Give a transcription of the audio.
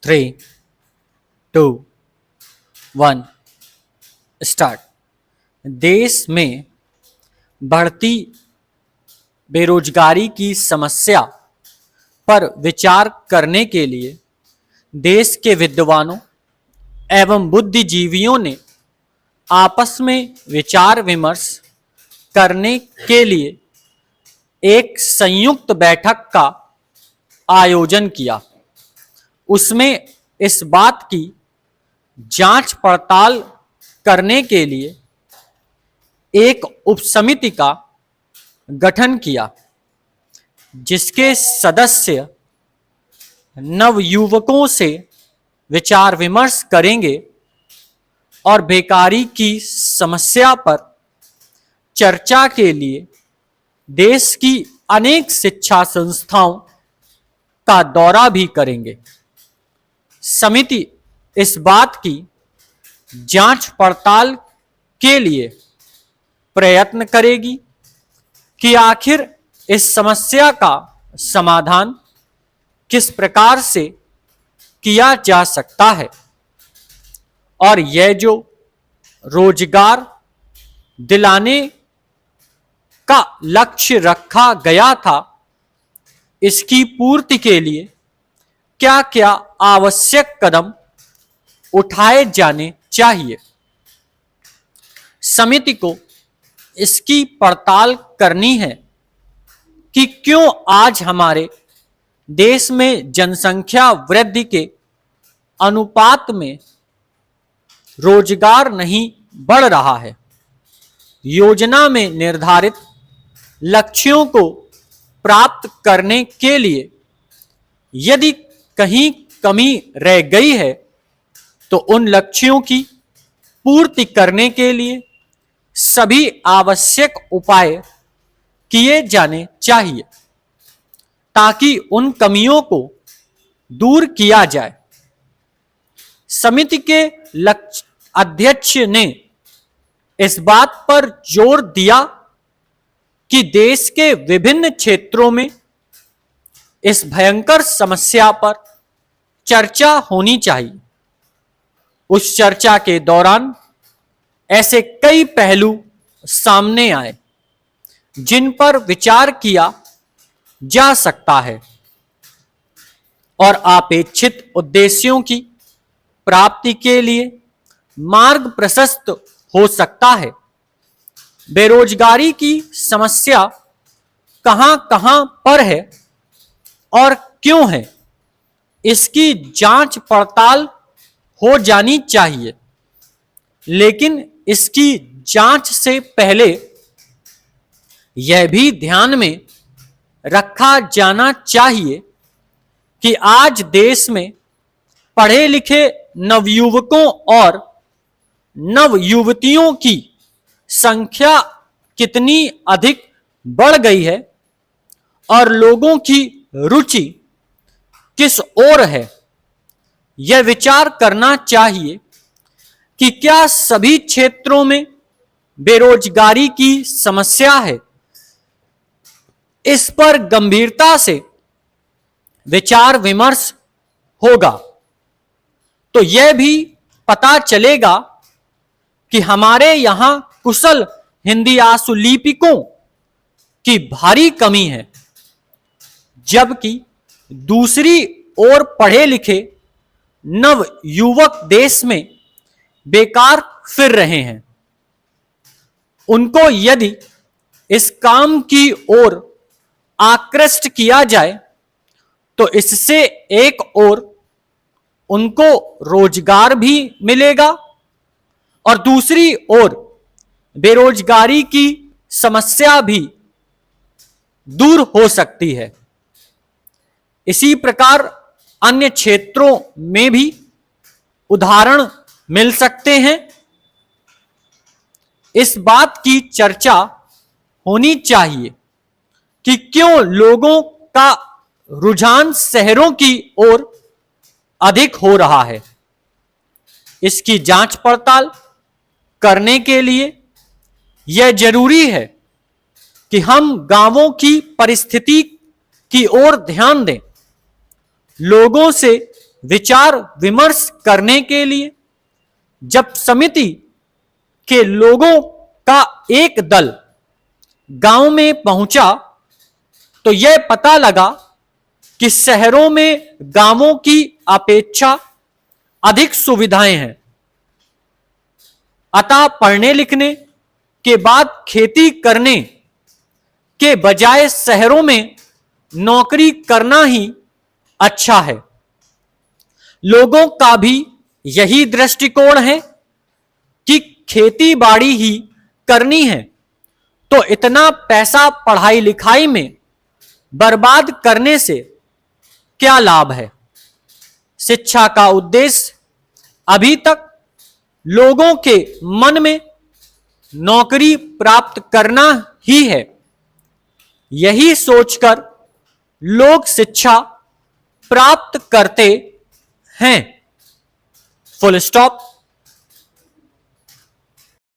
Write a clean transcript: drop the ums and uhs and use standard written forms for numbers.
3, 2, 1 start. देश में बढ़ती बेरोजगारी की समस्या पर विचार करने के लिए देश के विद्वानों एवं बुद्धिजीवियों ने आपस में विचार विमर्श करने के लिए एक संयुक्त बैठक का आयोजन किया। उसमें इस बात की जांच पड़ताल करने के लिए एक उपसमिति का गठन किया, जिसके सदस्य नवयुवकों से विचार विमर्श करेंगे और बेकारी की समस्या पर चर्चा के लिए देश की अनेक शिक्षा संस्थाओं का दौरा भी करेंगे। समिति इस बात की जांच पड़ताल के लिए प्रयत्न करेगी कि आखिर इस समस्या का समाधान किस प्रकार से किया जा सकता है और यह जो रोजगार दिलाने का लक्ष्य रखा गया था, इसकी पूर्ति के लिए क्या क्या आवश्यक कदम उठाए जाने चाहिए। समिति को इसकी पड़ताल करनी है कि क्यों आज हमारे देश में जनसंख्या वृद्धि के अनुपात में रोजगार नहीं बढ़ रहा है। योजना में निर्धारित लक्ष्यों को प्राप्त करने के लिए यदि कहीं कमी रह गई है तो उन लक्ष्यों की पूर्ति करने के लिए सभी आवश्यक उपाय किए जाने चाहिए ताकि उन कमियों को दूर किया जाए। समिति के अध्यक्ष ने इस बात पर जोर दिया कि देश के विभिन्न क्षेत्रों में इस भयंकर समस्या पर चर्चा होनी चाहिए। उस चर्चा के दौरान ऐसे कई पहलू सामने आए जिन पर विचार किया जा सकता है और अपेक्षित उद्देश्यों की प्राप्ति के लिए मार्ग प्रशस्त हो सकता है। बेरोजगारी की समस्या कहां कहां पर है और क्यों है, इसकी जांच पड़ताल हो जानी चाहिए, लेकिन इसकी जांच से पहले यह भी ध्यान में रखा जाना चाहिए कि आज देश में पढ़े लिखे नवयुवकों और नवयुवतियों की संख्या कितनी अधिक बढ़ गई है और लोगों की रुचि किस ओर है। यह विचार करना चाहिए कि क्या सभी क्षेत्रों में बेरोजगारी की समस्या है। इस पर गंभीरता से विचार विमर्श होगा तो यह भी पता चलेगा कि हमारे यहां कुशल हिंदी आशुलिपिकों की भारी कमी है, जबकि दूसरी ओर पढ़े लिखे नव युवक देश में बेकार फिर रहे हैं। उनको यदि इस काम की ओर आकृष्ट किया जाए तो इससे एक ओर उनको रोजगार भी मिलेगा और दूसरी ओर बेरोजगारी की समस्या भी दूर हो सकती है। इसी प्रकार अन्य क्षेत्रों में भी उदाहरण मिल सकते हैं। इस बात की चर्चा होनी चाहिए कि क्यों लोगों का रुझान शहरों की ओर अधिक हो रहा है। इसकी जांच पड़ताल करने के लिए यह जरूरी है कि हम गांवों की परिस्थिति की ओर ध्यान दें, लोगों से विचार विमर्श करने के लिए जब समिति के लोगों का एक दल गांव में पहुंचा तो यह पता लगा कि शहरों में गांवों की अपेक्षा अधिक सुविधाएं हैं। अतः पढ़ने लिखने के बाद खेती करने के बजाय शहरों में नौकरी करना ही अच्छा है। लोगों का भी यही दृष्टिकोण है कि खेती बाड़ी ही करनी है, तो इतना पैसा पढ़ाई लिखाई में बर्बाद करने से क्या लाभ है। शिक्षा का उद्देश्य अभी तक लोगों के मन में नौकरी प्राप्त करना ही है। यही सोचकर लोग शिक्षा प्राप्त करते हैं। Full stop.